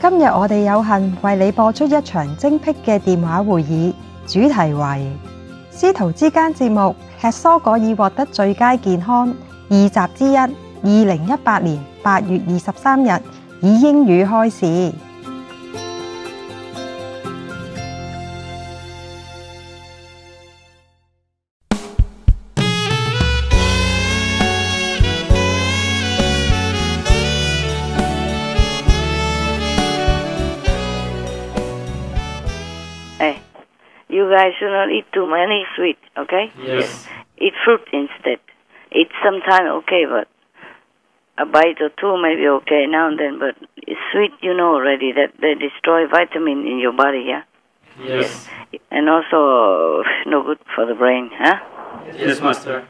今日我哋有幸為你播出一場精辟嘅電話會議，主題為師徒之間節目吃蔬果已獲得最佳健康2集之一，2018年8月23日以英語開始。You guys should not eat too many sweet, okay? Yes. Eat fruit instead. Eat sometime, okay, but a bite or two may be okay now and then, but sweet, you know already that they destroy vitamin in your body, yeah? Yes. And also no good for the brain, huh? Yes, Master.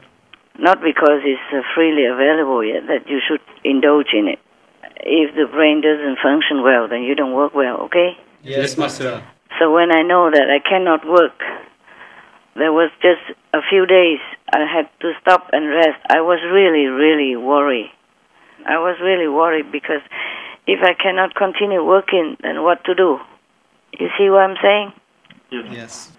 Not because it's freely available yet that you should indulge in it. If the brain doesn't function well, then you don't work well, okay? Yes, Master. So when I know that I cannot work, there was just a few days I had to stop and rest. I was really, really worried. I was really worried because if I cannot continue working, then what to do? You see what I'm saying? Yes.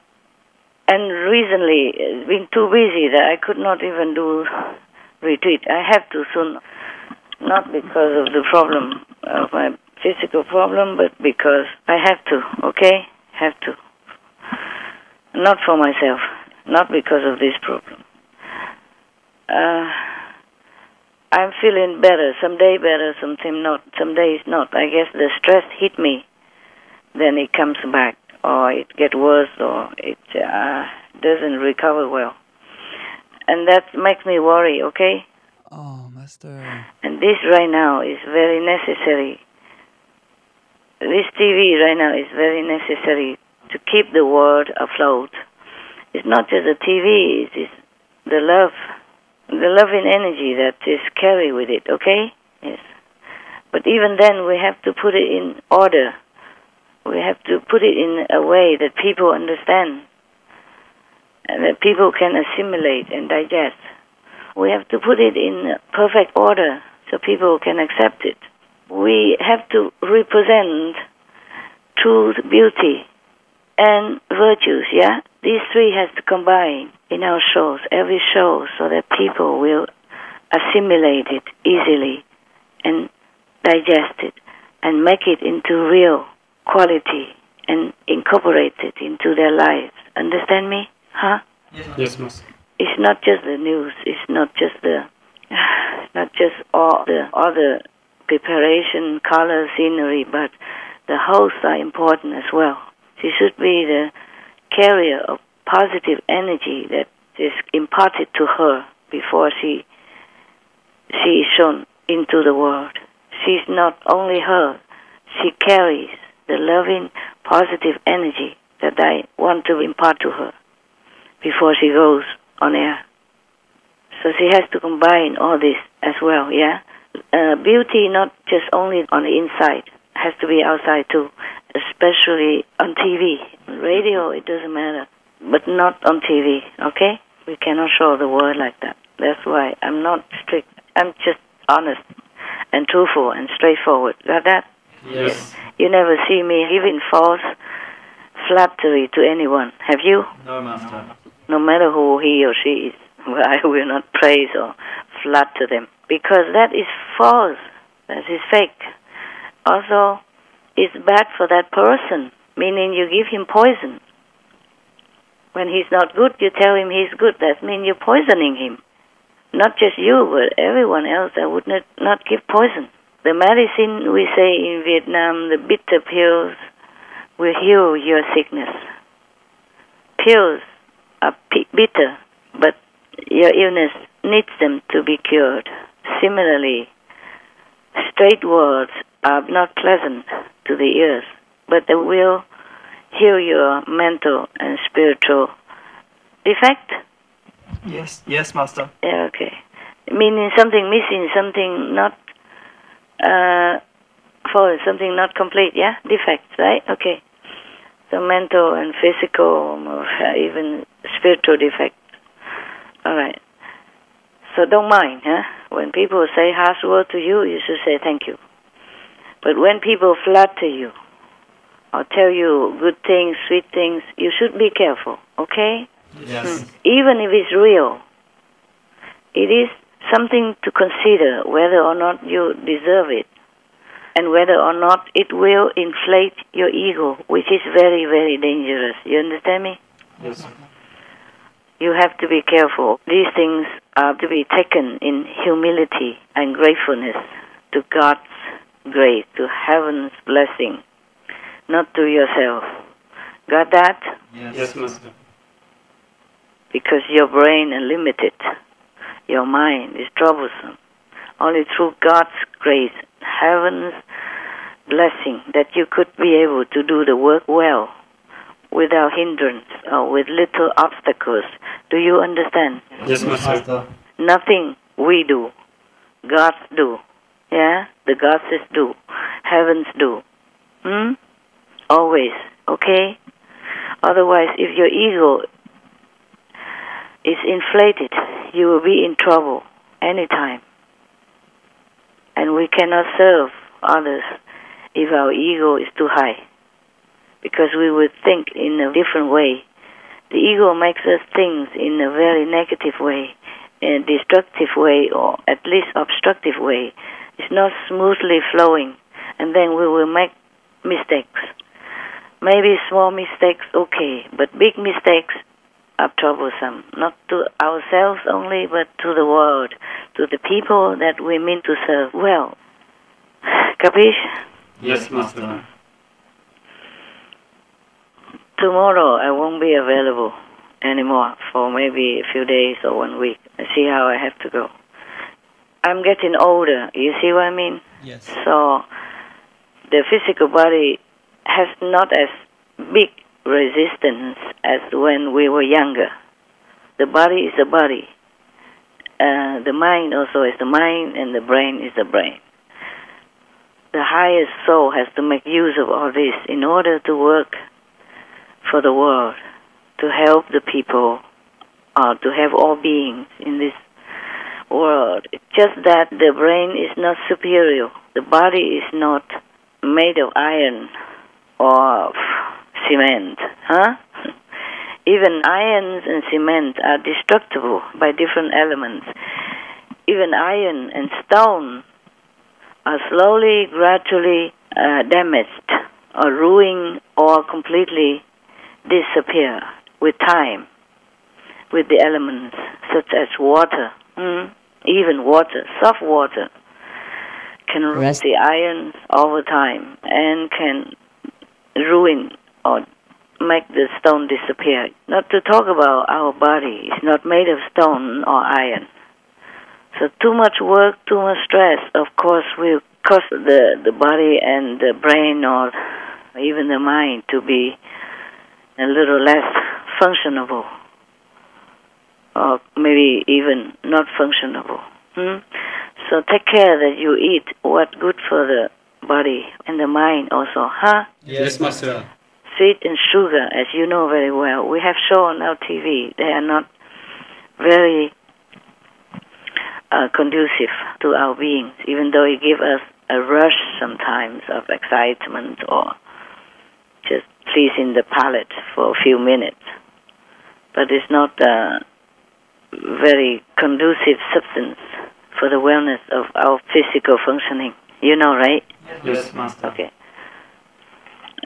And recently, it's been too busy that I could not even do retreat. I have to soon, not because of the problem, of my physical problem, but because I have to, okay? Have to. Not for myself, not because of this problem. I'm feeling better, some day better, some days not. I guess the stress hit me, then it comes back, or it gets worse, or it doesn't recover well. And that makes me worry, okay? Oh, Master. And this right now is very necessary. This TV right now is very necessary to keep the world afloat. It's not just the TV, it's the loving energy that is carried with it, okay? Yes. But even then, we have to put it in order. We have to put it in a way that people understand and that people can assimilate and digest. We have to put it in perfect order so people can accept it. We have to represent truth, beauty, and virtues, yeah? These three has to combine in our shows, every show, so that people will assimilate it easily and digest it and make it into real quality and incorporate it into their lives. Understand me? Huh? Yes, Master. It's not just the news, it's not just all the other preparation, color, scenery, but the hosts are important as well. She should be the carrier of positive energy that is imparted to her before she is shown into the world. She's not only her, she carries the loving, positive energy that I want to impart to her before she goes on air. So she has to combine all this as well, yeah? Beauty not just only on the inside, has to be outside too, especially on TV. Radio, it doesn't matter, but not on TV, okay? We cannot show the world like that. That's why I'm not strict. I'm just honest and truthful and straightforward. Got that? Yes. You never see me giving false flattery to anyone, have you? No, Master. No matter who he or she is, I will not praise or flatter them, because that is false. That is fake. Also, it's bad for that person, meaning you give him poison. When he's not good, you tell him he's good. That means you're poisoning him. Not just you, but everyone else. I would not give poison. The medicine, we say in Vietnam, the bitter pills will heal your sickness. Pills are bitter, but your illness needs them to be cured. Similarly, straight words are not pleasant to the ears, but they will heal your mental and spiritual defect. Yes, Master. Yeah, okay. Meaning something missing, something not full, something not complete, yeah? Defects, right? Okay. So mental and physical, or even spiritual defects. All right. So don't mind, huh? When people say harsh word to you, you should say thank you. But when people flatter you or tell you good things, sweet things, you should be careful, okay? Yes. Even if it's real, it is something to consider whether or not you deserve it and whether or not it will inflate your ego, which is very, very dangerous. You understand me? Yes. You have to be careful. These things are to be taken in humility and gratefulness to God's grace, to heaven's blessing, not to yourself. Got that? Yes, Master. Because your brain is limited. Your mind is troublesome. Only through God's grace, heaven's blessing, that you could be able to do the work well, without hindrance or with little obstacles. Do you understand? Yes, Master. Nothing we do, gods do. Yeah? The goddesses do. Heavens do. Always. Okay? Otherwise, if your ego is inflated, you will be in trouble anytime. And we cannot serve others if our ego is too high, because we would think in a different way. The ego makes us think in a very negative way, in a destructive way, or at least obstructive way. It's not smoothly flowing, and then we will make mistakes. Maybe small mistakes, okay, but big mistakes are troublesome, not to ourselves only, but to the world, to the people that we mean to serve well. Capiche? Yes, Master. Tomorrow I won't be available anymore for maybe a few days or 1 week. I see how I have to go. I'm getting older, you see what I mean? Yes. So the physical body has not as big resistance as when we were younger. The body is the body. The mind also is the mind, and the brain is the brain. The highest soul has to make use of all this in order to work for the world, to help the people, or to have all beings in this world. It's just that the brain is not superior. The body is not made of iron or cement, huh? Even irons and cement are destructible by different elements. Even iron and stone are slowly, gradually damaged or ruined or completely disappear with time, with the elements such as water. Even water, soft water, can ruin the irons over time and can ruin or make the stone disappear. Not to talk about our body. It's not made of stone or iron. So too much work, too much stress, of course, will cause the body and the brain or even the mind to be a little less functionable, or maybe even not functionable. So take care that you eat what's good for the body and the mind also, huh? Yes, Master. Sweet and sugar, as you know very well. We have shown on our TV, they are not very conducive to our beings, even though it gives us a rush sometimes of excitement or just pleasing the palate for a few minutes. But it's not a very conducive substance for the wellness of our physical functioning. You know, right? Yes, Master. Okay.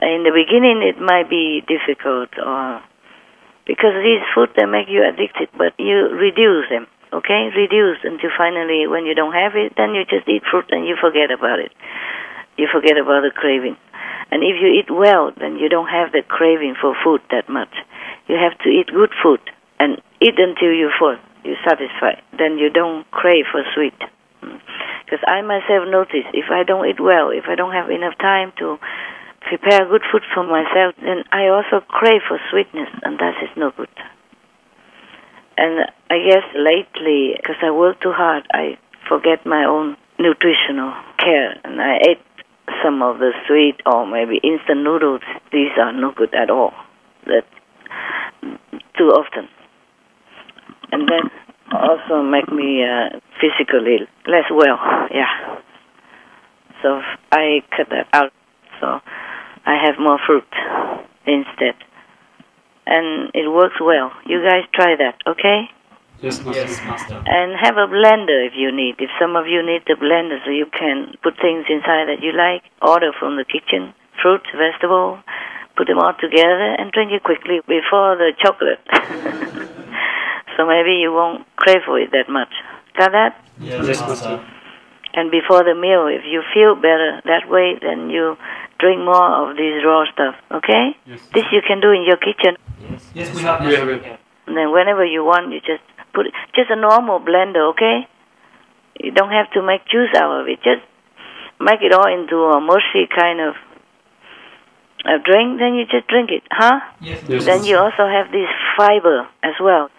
In the beginning, it might be difficult, or because these foods, they make you addicted, but you reduce them, okay? Reduce until finally, when you don't have it, then you just eat fruit and you forget about it. You forget about the craving. And if you eat well, then you don't have the craving for food that much. You have to eat good food and eat until you're full, you're satisfied. Then you don't crave for sweet. Because I myself notice, if I don't eat well, if I don't have enough time to prepare good food for myself, then I also crave for sweetness, and that is no good. And I guess lately, because I work too hard, I forget my own nutritional care, and I ate some of the sweet or maybe instant noodles. These are no good at all. That too often. And that also make me physically less well, yeah. so I cut that out. So I have more fruit instead. And it works well. You guys try that, okay? Yes, Master. Yes, Master. And have a blender if you need. If some of you need the blender so you can put things inside that you like, order from the kitchen, fruit, vegetable, put them all together and drink it quickly before the chocolate. So maybe you won't crave for it that much. Got that? Yes, Master. And before the meal, if you feel better that way, then you drink more of this raw stuff, okay? Yes. This you can do in your kitchen. Yes, we have it. And then whenever you want, you just put it, just a normal blender, okay? You don't have to make juice out of it. Just make it all into a mushy kind of a drink, then you just drink it, huh? Yes. Then you also have this fiber as well.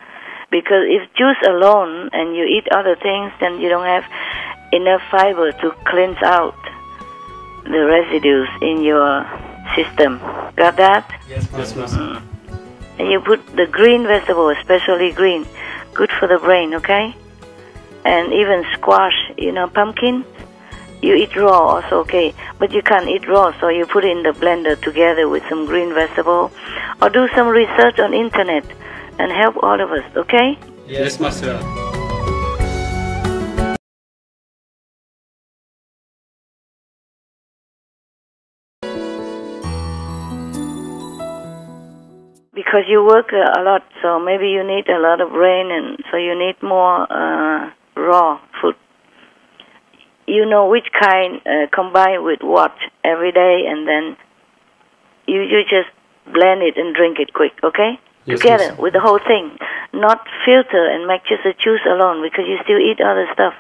Because if juice alone and you eat other things, then you don't have enough fiber to cleanse out the residues in your system. Got that? Yes, Master. And you put the green vegetable, especially green, good for the brain, okay? And even squash, pumpkin, you eat raw also, okay? But you can't eat raw, so you put it in the blender together with some green vegetable, or do some research on internet and help all of us, okay? Yes, Master. Because you work a lot, so maybe you need a lot of rain, and so you need more raw food. You know which kind combine with what every day, and then you just blend it and drink it quick, okay? Yes, Together yes. with the whole thing. Not filter and make just a juice alone, because you still eat other stuff.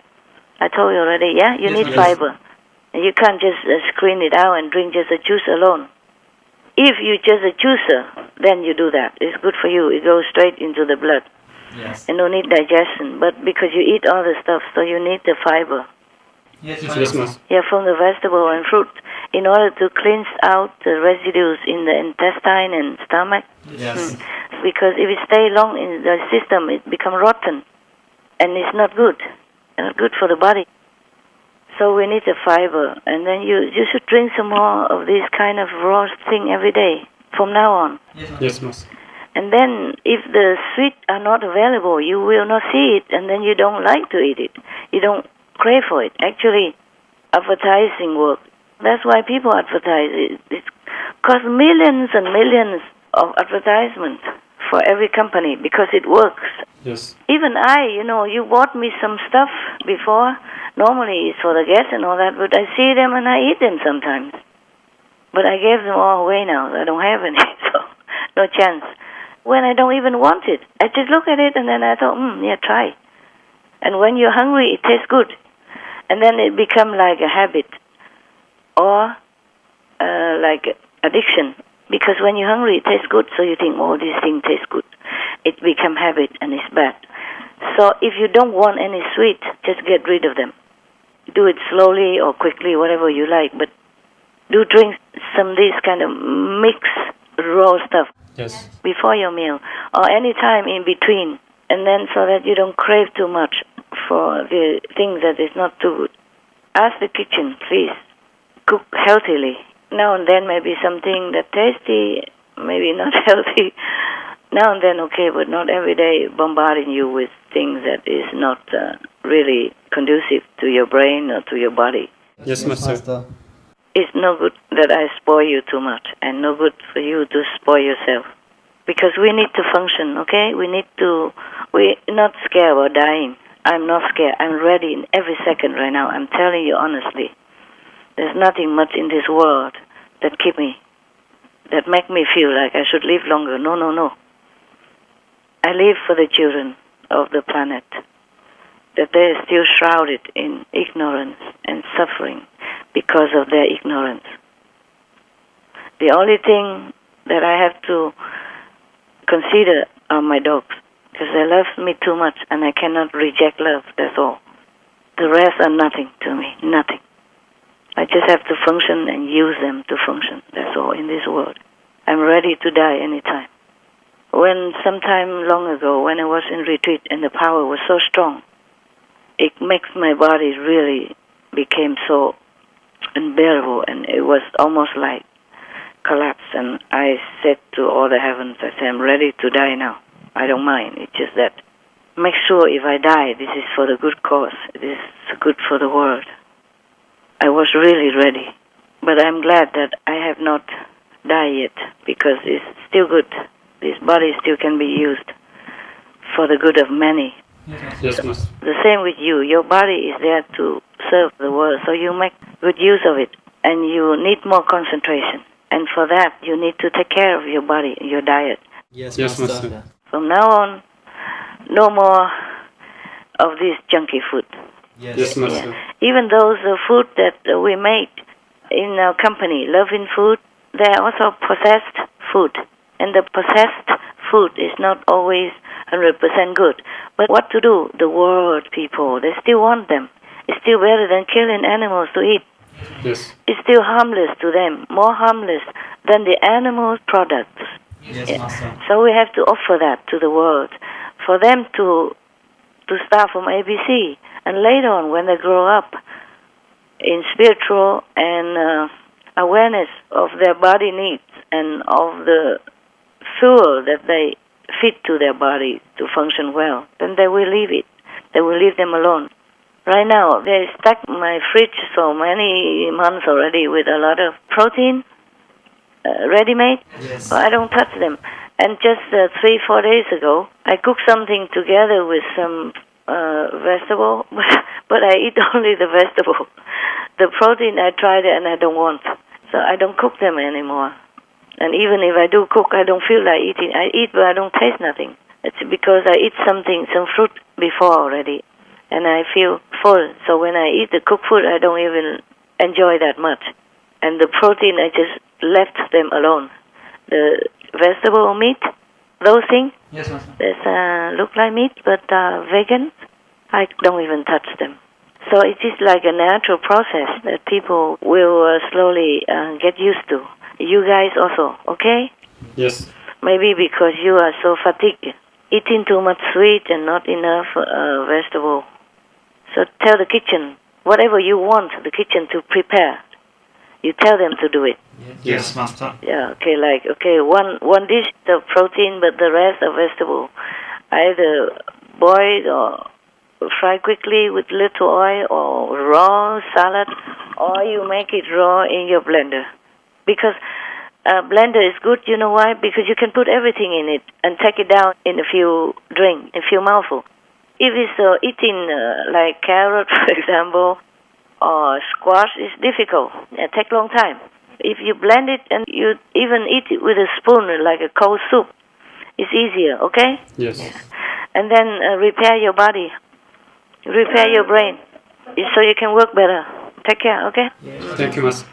I told you already, yeah? You need fiber. And you can't just screen it out and drink just a juice alone. If you just a juicer, then you do that. It's good for you. It goes straight into the blood. Yes. And no need digestion. But because you eat all the stuff, so you need the fiber. Yes, Master. Yeah, from the vegetable and fruit, in order to cleanse out the residues in the intestine and stomach. Yes. Because if it stays long in the system, it becomes rotten. And it's not good. Not good for the body. So we need the fiber, and then you should drink some more of this kind of raw thing every day from now on. Yes, Master. And then if the sweet are not available, you will not see it, and then you don't like to eat it. You don't crave for it. Actually, advertising work. That's why people advertise it. It costs millions and millions of advertisement for every company because it works. Yes. Even you bought me some stuff before. Normally it's for the guests and all that, but I see them and I eat them sometimes. But I gave them all away now. I don't have any, so no chance. When I don't even want it, I just look at it and then I thought, yeah, try. And when you're hungry, it tastes good. And then it becomes like a habit or like addiction. Because when you're hungry, it tastes good, so you think, oh, this thing tastes good. It becomes habit and it's bad. So if you don't want any sweet, just get rid of them. Do it slowly or quickly, whatever you like, but do drink some this kind of mixed raw stuff before your meal or any time in between, and then so that you don't crave too much for the things that is not too good. Ask the kitchen, please, cook healthily. Now and then maybe something that tasty, maybe not healthy. Now and then okay, but not every day bombarding you with things that is not really conducive to your brain or to your body. Yes, Master. It's no good that I spoil you too much, and no good for you to spoil yourself. Because we need to function, okay? We're not scared about dying. I'm not scared. I'm ready in every second right now. I'm telling you honestly. There's nothing much in this world that that make me feel like I should live longer. No. I live for the children of the planet, that they are still shrouded in ignorance and suffering because of their ignorance. The only thing that I have to consider are my dogs, because they love me too much and I cannot reject love, that's all. The rest are nothing to me, nothing. I just have to function and use them to function, that's all in this world. I'm ready to die anytime. When sometime long ago, when I was in retreat and the power was so strong, it makes my body really became so unbearable, and it was almost like collapse. And I said to all the heavens, I said, I'm ready to die now. I don't mind. It's just that make sure if I die, this is for the good cause. This is good for the world. I was really ready. But I'm glad that I have not died yet, because it's still good. This body still can be used for the good of many. Yes, Master. The same with you. Your body is there to serve the world, so you make good use of it. And you need more concentration. And for that, you need to take care of your body, your diet. Yes, Master. From now on, no more of this junky food. Yes, Master. Yeah. Even those food that we make in our company, Loving Food, they are also processed food. And the processed food is not always 100% good. But what to do? The world people, they still want them. It's still better than killing animals to eat. Yes. It's still harmless to them, more harmless than the animal products. Yes, Master. So we have to offer that to the world, for them to start from ABC, and later on when they grow up in spiritual and awareness of their body needs and of the fuel that they feed to their body to function well, then they will leave it. They will leave them alone. Right now, they stuck my fridge so many months already with a lot of protein, ready-made. Yes. So I don't touch them. And just 3-4 days ago, I cooked something together with some vegetable, but I eat only the vegetable. The protein, I tried it and I don't want. So I don't cook them anymore. And even if I do cook, I don't feel like eating. I eat, but I don't taste nothing. It's because I eat something, some fruit before already. And I feel full. So when I eat the cooked food, I don't even enjoy that much. And the protein, I just left them alone. The vegetable meat, those things, Yes, Master. that look like meat, but vegan, I don't even touch them. So it is like a natural process that people will slowly get used to. You guys also, okay? Yes. Maybe because you are so fatigued, eating too much sweet and not enough vegetable. So tell the kitchen, whatever you want the kitchen to prepare, you tell them to do it. Yes, Master. Yeah, okay, like, okay, one dish of protein, but the rest of vegetable. Either boiled or fry quickly with little oil, or raw salad, or you make it raw in your blender. Because blender is good, you know why? Because you can put everything in it and take it down in a few mouthfuls. If it's eating like carrot, for example, or squash, it's difficult. It takes a long time. If you blend it and you even eat it with a spoon, like a cold soup, it's easier, okay? Yes. And then repair your body, repair your brain, so you can work better. Take care, okay? Thank you, Master.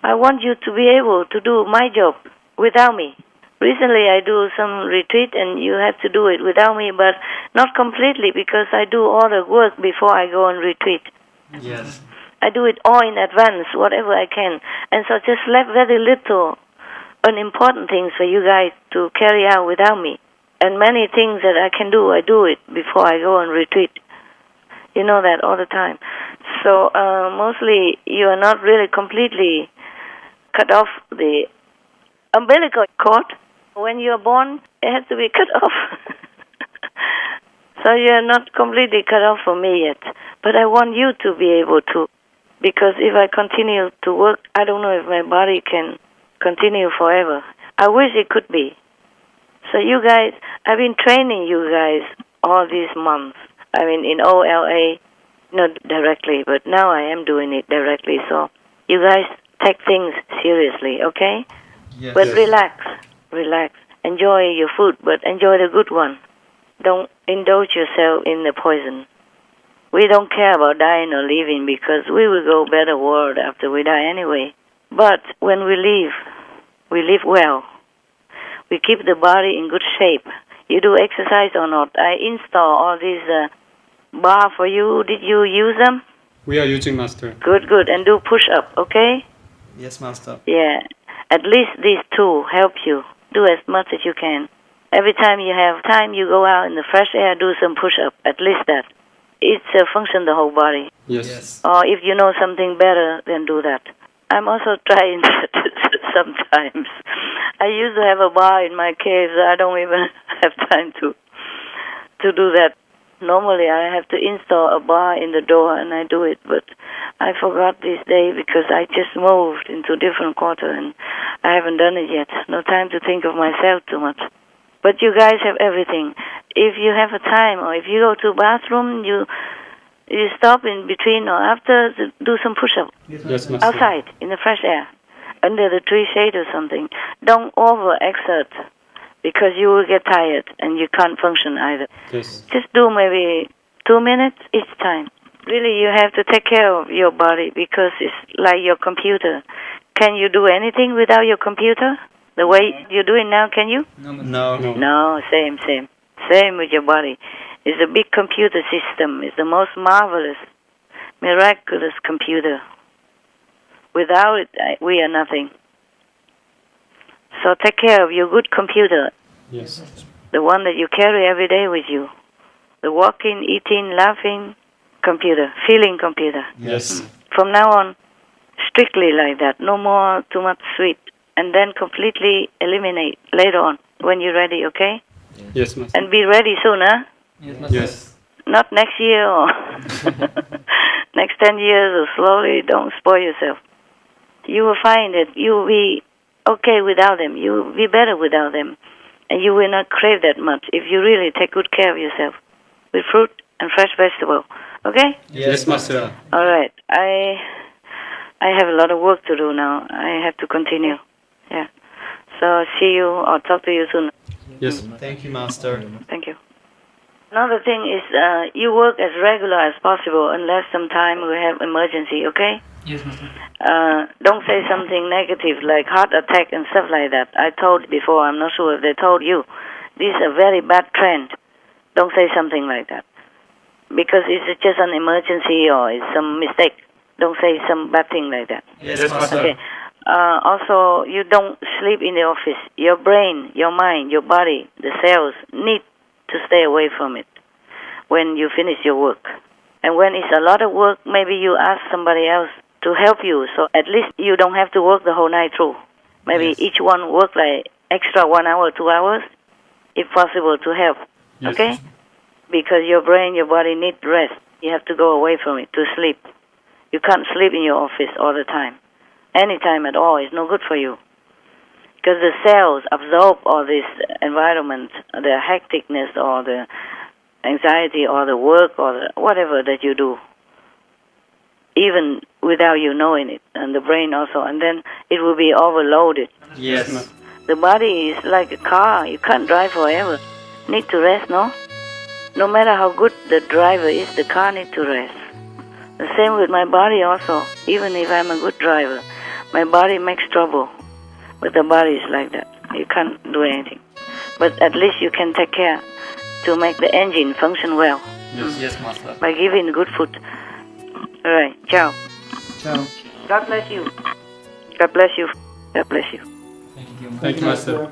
I want you to be able to do my job without me. Recently I do some retreat and you have to do it without me, but not completely, because I do all the work before I go on retreat. Yes. I do it all in advance, whatever I can. And so just left very little unimportant things for you guys to carry out without me. And many things that I can do, I do it before I go on retreat. You know that all the time. So mostly you are not really completely cut off the umbilical cord. When you are born, it has to be cut off. So you are not completely cut off from me yet. But I want you to be able to. Because if I continue to work, I don't know if my body can continue forever. I wish it could be. So you guys, I've been training you guys all these months. I mean, in OLA, not directly, but now I am doing it directly. So you guys take things seriously, okay? Yes. But relax. Enjoy your food, but enjoy the good one. Don't indulge yourself in the poison. We don't care about dying or living, because we will go better world after we die anyway. But when we live well. We keep the body in good shape. You do exercise or not? I install all these bar for you. Did you use them? We are using, Master. Good. And do push-up, okay? Yes, Master. Yeah. At least these two help you. Do as much as you can. Every time you have time, you go out in the fresh air, do some push-up. At least that. it's function the whole body. Yes. Or if you know something better, then do that. I'm also trying that sometimes. I used to have a bar in my cave, so I don't even have time to do that. Normally, I have to install a bar in the door, and I do it, but I forgot this day because I just moved into different quarter, and I haven't done it yet. No time to think of myself too much. But you guys have everything. If you have a time, or if you go to bathroom, you stop in between or after to do some push-up. Yes, Master. Outside, in the fresh air, under the tree shade or something. Don't over-exert, because you will get tired and you can't function either. Yes. Just do maybe 2 minutes each time. Really, you have to take care of your body because it's like your computer. Can you do anything without your computer? The way you do it now, can you? No. No, same. Same with your body. It's a big computer system. It's the most marvelous, miraculous computer. Without it, we are nothing. So take care of your good computer. Yes. The one that you carry every day with you. The walking, eating, laughing computer, feeling computer. Yes. From now on, strictly like that. No more too much sweet. And then completely eliminate later on when you're ready, okay? Yes, Master. And be ready soon, huh? Yes. Not next year or next 10 years or slowly. Don't spoil yourself. You will find that you will be okay without them. You will be better without them. And you will not crave that much if you really take good care of yourself with fruit and fresh vegetable. Okay? Yes, Master. All right. I have a lot of work to do now. I have to continue. Yeah. So see you or talk to you soon. Yes. Thank you, Master. Thank you. Another thing is you work as regular as possible unless sometime we have emergency, okay? Yes, Master. Don't say something negative like heart attack and stuff like that. I told before, I'm not sure if they told you. This is a very bad trend. Don't say something like that. Because it's just an emergency or it's some mistake. Don't say some bad thing like that. Yes, Master. Okay. Also, you don't sleep in the office. Your brain, your mind, your body, the cells need to stay away from it when you finish your work. And when it's a lot of work, maybe you ask somebody else to help you, so at least you don't have to work the whole night through. Maybe Yes. each one work like extra 1 hour, 2 hours, if possible, to help. Yes. Okay? Because your brain, your body need rest. You have to go away from it to sleep. You can't sleep in your office all the time. Any time at all is no good for you. Because the cells absorb all this environment, the hecticness or the anxiety or the work or the whatever that you do, even without you knowing it, and the brain also, and then it will be overloaded. Yes. The body is like a car. You can't drive forever. Need to rest, no? No matter how good the driver is, the car needs to rest. The same with my body also. Even if I'm a good driver, my body makes trouble. But the body is like that. You can't do anything. But at least you can take care to make the engine function well Yes, Master. by giving good food. All right. Ciao. Ciao. God bless you. God bless you. God bless you. Thank you. Thank you, Master.